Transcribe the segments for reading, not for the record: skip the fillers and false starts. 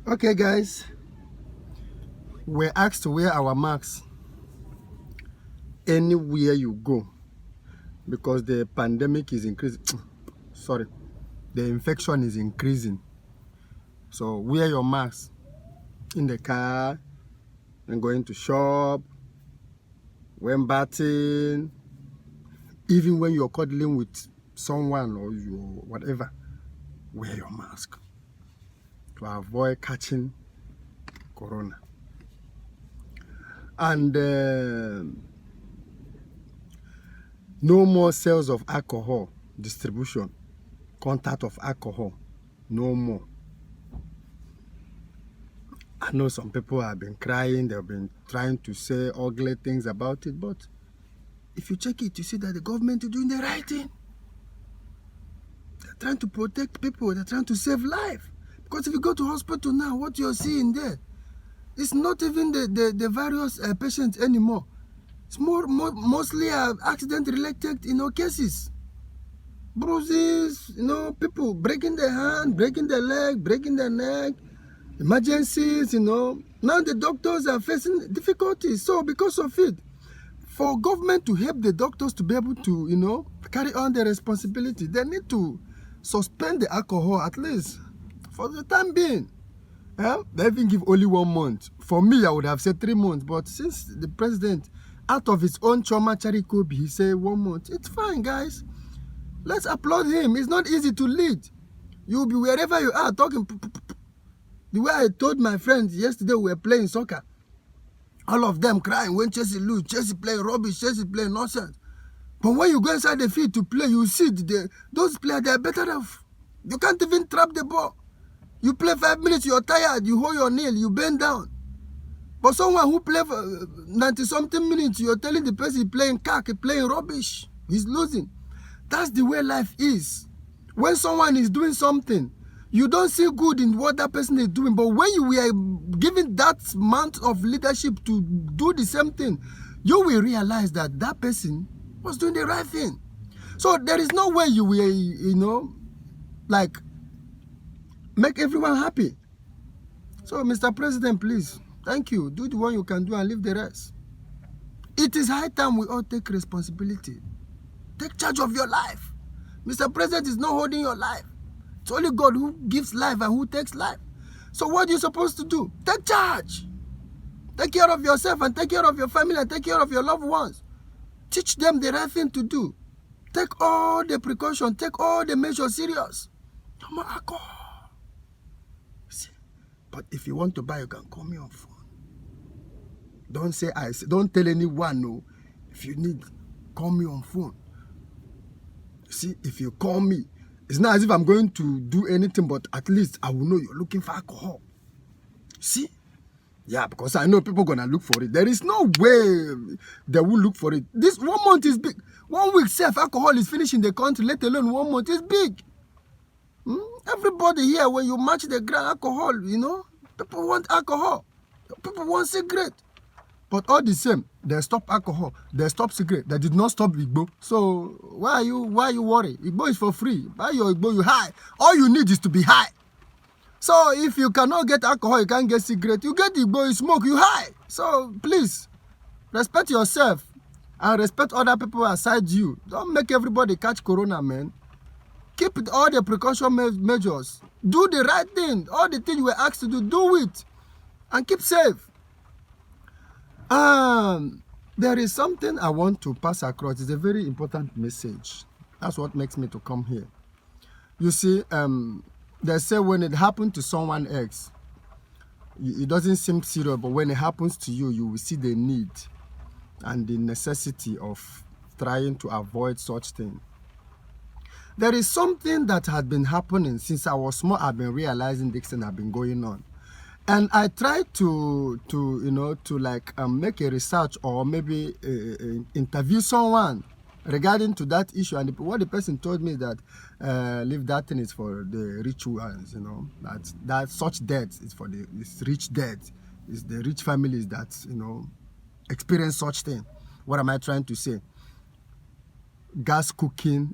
Okay, guys, we're asked to wear our masks anywhere you go because the pandemic is increasing. Sorry, the infection is increasing. So wear your mask in the car and going to shop, when bathing, even when you're cuddling with someone or you whatever, wear your mask to avoid catching corona. And no more sales of alcohol, distribution, contact of alcohol, no more. I know some people have been crying, they've been trying to say ugly things about it, but if you check it, you see that the government is doing the right thing. They're trying to protect people, they're trying to save life. Because if you go to hospital now, what you're seeing there, it's not even the various patients anymore. It's mostly accident-related, cases. Bruises, people breaking their hand, breaking their leg, breaking their neck, emergencies, Now the doctors are facing difficulties. So because of it, for government to help the doctors to be able to, carry on their responsibility, they need to suspend the alcohol at least for the time being. They even give only 1 month. For me, I would have said 3 months. But since the president, out of his own trauma, Charikobi, he said 1 month. It's fine, guys. Let's applaud him. It's not easy to lead. You'll be wherever you are talking. The way I told my friends yesterday, we were playing soccer. All of them crying when Chelsea lose. Chelsea playing rubbish. Chelsea playing nonsense. But when you go inside the field to play, you see those players, they are better off. You can't even trap the ball. You play 5 minutes, you're tired, you hold your nail, you bend down. But someone who play for 90-something minutes, you're telling the person playing cack, playing rubbish, he's losing. That's the way life is. When someone is doing something, you don't see good in what that person is doing. But when you were given that amount of leadership to do the same thing, you will realize that that person was doing the right thing. So there is no way you will, make everyone happy. So, Mr. President, please, thank you. Do the one you can do and leave the rest. It is high time we all take responsibility. Take charge of your life. Mr. President is not holding your life. It's only God who gives life and who takes life. So what are you supposed to do? Take charge. Take care of yourself and take care of your family and take care of your loved ones. Teach them the right thing to do. Take all the precautions. Take all the measures serious. No more alcohol. But if you want to buy, you can call me on phone. Don't tell anyone, no. If you need, call me on phone. See, if you call me, it's not as if I'm going to do anything, but at least I will know you're looking for alcohol. See? Yeah, because I know people are going to look for it. There is no way they will look for it. This 1 month is big. 1 week self-alcohol is finished in the country, let alone 1 month is big. Everybody here, when you match the ground alcohol, people want alcohol. People want cigarette. But all the same, they stop alcohol, they stop cigarette, they did not stop Igbo. So why are you worried? Igbo is for free. Buy your Igbo, you high. All you need is to be high. So if you cannot get alcohol, you can't get cigarette, you get Igbo, you smoke, you high. So please, respect yourself and respect other people aside you. Don't make everybody catch corona, man. Keep all the precaution measures. Do the right thing. All the things you were asked to do it. And keep safe. There is something I want to pass across. It's a very important message. That's what makes me to come here. You see, they say when it happened to someone else, it doesn't seem serious, but when it happens to you, you will see the need and the necessity of trying to avoid such things. There is something that had been happening since I was small. I've been realizing this thing have been going on. And I tried to make a research or maybe interview someone regarding to that issue. And what the person told me that leave that thing is for the rich ones, that such debt is for the rich debt. It's the rich families that, experience such thing. What am I trying to say? Gas cooking,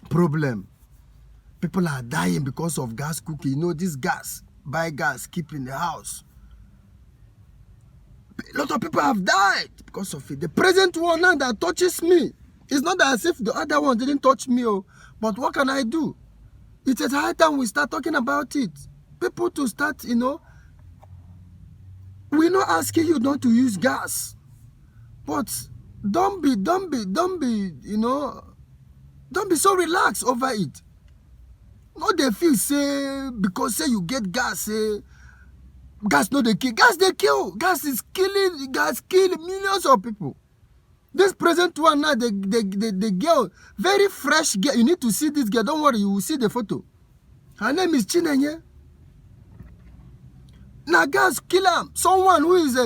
problem. People are dying because of gas cooking. This gas, buy gas, keep in the house. A lot of people have died because of it. The present one now that touches me, it's not as if the other one didn't touch me, but what can I do? It's at high time we start talking about it. People to start, we're not asking you not to use gas, but don't be so relaxed over it. No, they feel say because say you get gas, gas no they kill. Gas they kill. Gas is killing. Gas kill millions of people. This present one now, the girl, very fresh girl. You need to see this girl. Don't worry, you will see the photo. Her name is Chinenye. Now gas kill her. Someone who is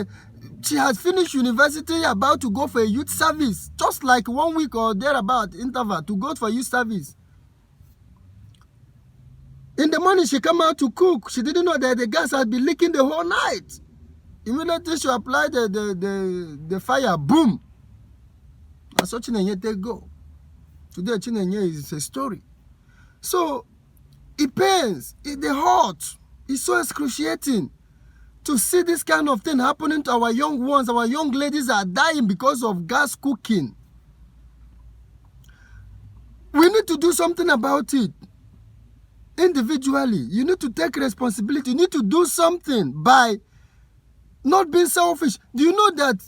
she has finished university, about to go for a youth service, just like 1 week or thereabout interval to go for youth service. In the morning, she come out to cook. She didn't know that the gas had been leaking the whole night. Immediately, she applied the fire. Boom. And so Chinenye take go. Today, Chinenye is a story. So, it pains. The heart is so excruciating to see this kind of thing happening to our young ones. Our young ladies are dying because of gas cooking. We need to do something about it. Individually, you need to take responsibility. You need to do something by not being selfish. Do you know that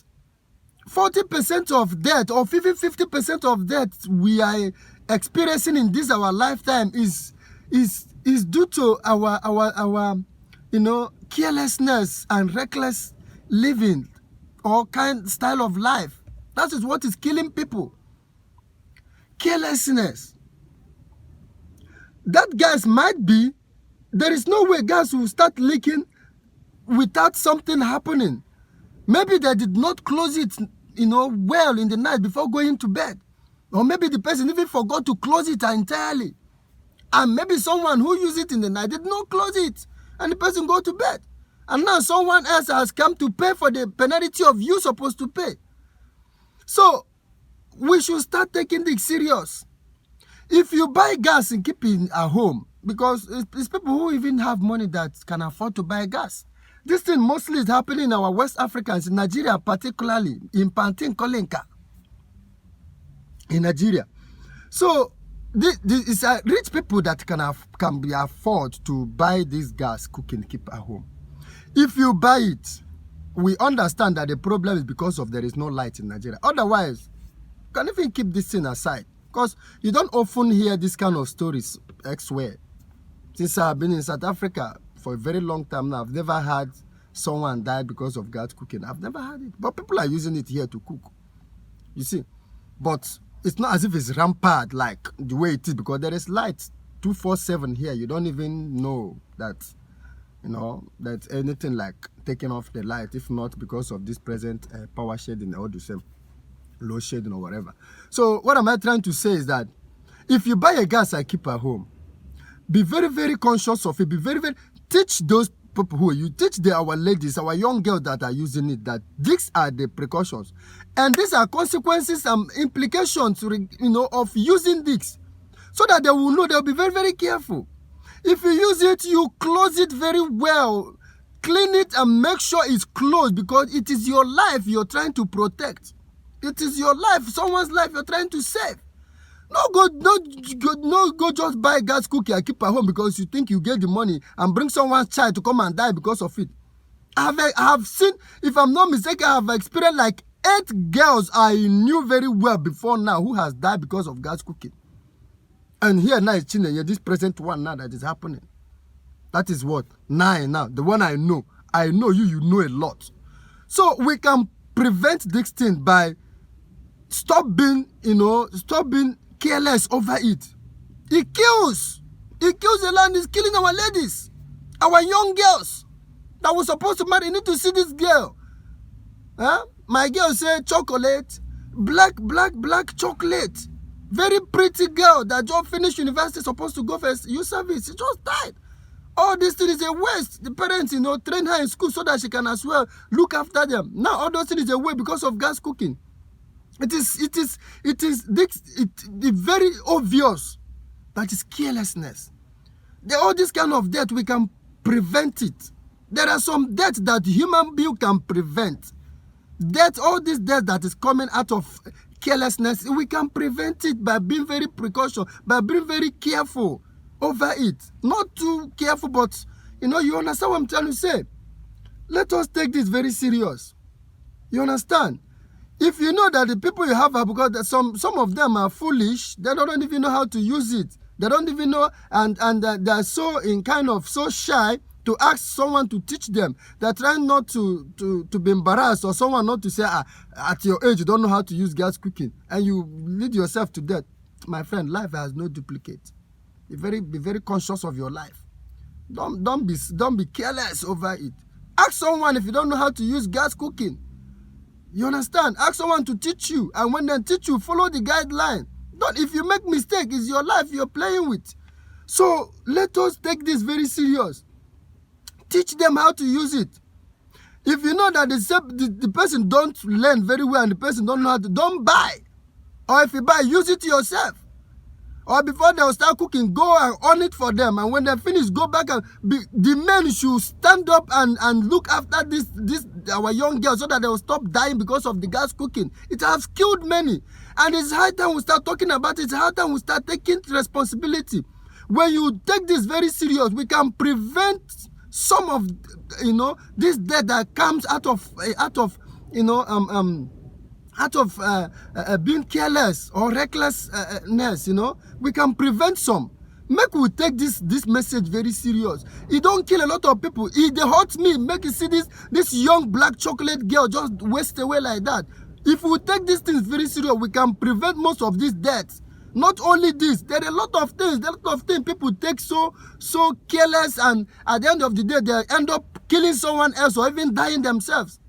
40% of death or 50% of death we are experiencing in this our lifetime is due to our carelessness and reckless living or style of life. That is what is killing people. Carelessness. That gas might be, there is no way gas will start leaking without something happening. Maybe they did not close it, well in the night before going to bed. Or maybe the person even forgot to close it entirely. And maybe someone who used it in the night did not close it. And the person go to bed. And now someone else has come to pay for the penalty of you supposed to pay. So, we should start taking this serious. If you buy gas and keep it at home, because it's people who even have money that can afford to buy gas. This thing mostly is happening in our West Africans, in Nigeria particularly, in Pantin Kolenka, in Nigeria. So, it's rich people that can be afford to buy this gas, cook and keep at home. If you buy it, we understand that the problem is because of there is no light in Nigeria. Otherwise, you can even keep this thing aside. Because you don't often hear this kind of stories elsewhere. Since I've been in South Africa for a very long time now, I've never had someone die because of gas cooking. I've never had it. But people are using it here to cook. You see. But it's not as if it's rampant like the way it is, because there is light 24/7 here. You don't even know that, that anything like taking off the light, if not because of this present power shading or the same load shedding or whatever. So what am I trying to say is that if you buy a gas and keep at home, be very, very conscious of it. Be very, very, teach those people who you teach our ladies, our young girls that are using it, that these are the precautions. And these are consequences and implications, of using this. So that they will know, they'll be very, very careful. If you use it, you close it very well. Clean it and make sure it's closed, because it is your life you're trying to protect. It is your life, someone's life you're trying to save. No go just buy gas cookie and keep at home because you think you get the money and bring someone's child to come and die because of it. I have seen, if I'm not mistaken, I have experienced like 8 girls I knew very well before now who has died because of gas cooking. And here now is Chinenye, this present one now that is happening. That is what? 9 now. The one I know. I know you know a lot. So we can prevent this thing by stop being careless over it. It kills the land. It's killing our ladies, our young girls that were supposed to marry. You need to see this girl. My girl said chocolate, black chocolate. Very pretty girl that just finished university, supposed to go for youth service. She just died. All this thing is a waste. The parents, train her in school so that she can as well look after them. Now all those things is a waste because of gas cooking. It is very obvious that is carelessness. All this kind of death we can prevent it. There are some deaths that human being can prevent. Death, all this death that is coming out of carelessness, we can prevent it by being very precautious, by being very careful over it. Not too careful, but you understand what I'm trying to say. Let us take this very serious. You understand? If you know that the people you have are, because some of them are foolish, they don't even know how to use it. They don't even know, and they're so shy to ask someone to teach them. They're trying not to be embarrassed, or someone not to say, at your age you don't know how to use gas cooking, and you lead yourself to death. My friend, life has no duplicate. Be very conscious of your life. Don't be careless over it. Ask someone if you don't know how to use gas cooking. You understand? Ask someone to teach you, and when they teach you, follow the guideline. If you make mistake, it's your life you're playing with. So let us take this very serious. Teach them how to use it. If you know that the person don't learn very well and the person don't know how to, don't buy. Or if you buy, use it yourself. Or before they'll start cooking, go and on it for them. And when they finish, go back and the men should stand up and look after our young girls so that they will stop dying because of the gas cooking. It has killed many. And it's high time we start talking about it. It's high time we start taking responsibility. When you take this very serious, we can prevent some of this death that comes out of being careless or recklessness. We can prevent some. Make we take this message very serious. It don't kill a lot of people. It hurts me. Make you see this young black chocolate girl just waste away like that. If we take these things very serious, we can prevent most of these deaths. Not only this, there are a lot of things. People take so careless, and at the end of the day, they end up killing someone else or even dying themselves.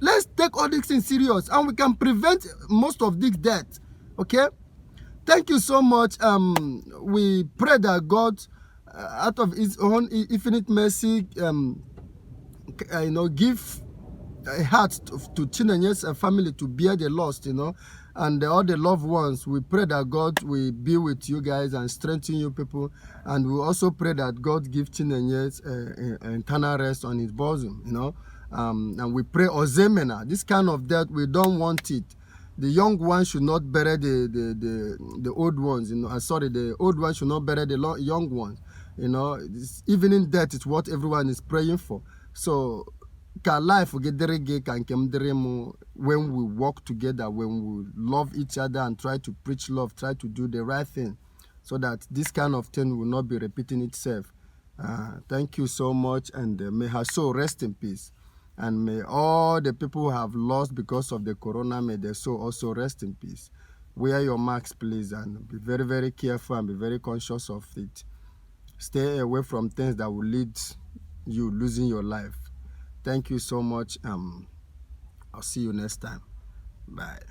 Let's take all these things serious, and we can prevent most of these deaths. Okay? Thank you so much. We pray that God, out of His own infinite mercy, give a heart to Chinenye's family to bear the loss, and all the loved ones. We pray that God will be with you guys and strengthen you people, and we also pray that God give Chinenye's internal rest on his bosom, and we pray Ozemena, this kind of death, we don't want it. The young ones should not bury the old ones, the old ones should not bury the young ones. This evening death is what everyone is praying for. So life when we work together, when we love each other and try to preach love, try to do the right thing, so that this kind of thing will not be repeating itself. Thank you so much, and may her soul rest in peace. And may all the people who have lost because of the corona, may their soul also rest in peace. Wear your masks, please, and be very, very careful and be very conscious of it. Stay away from things that will lead you losing your life. Thank you so much. I'll see you next time. Bye.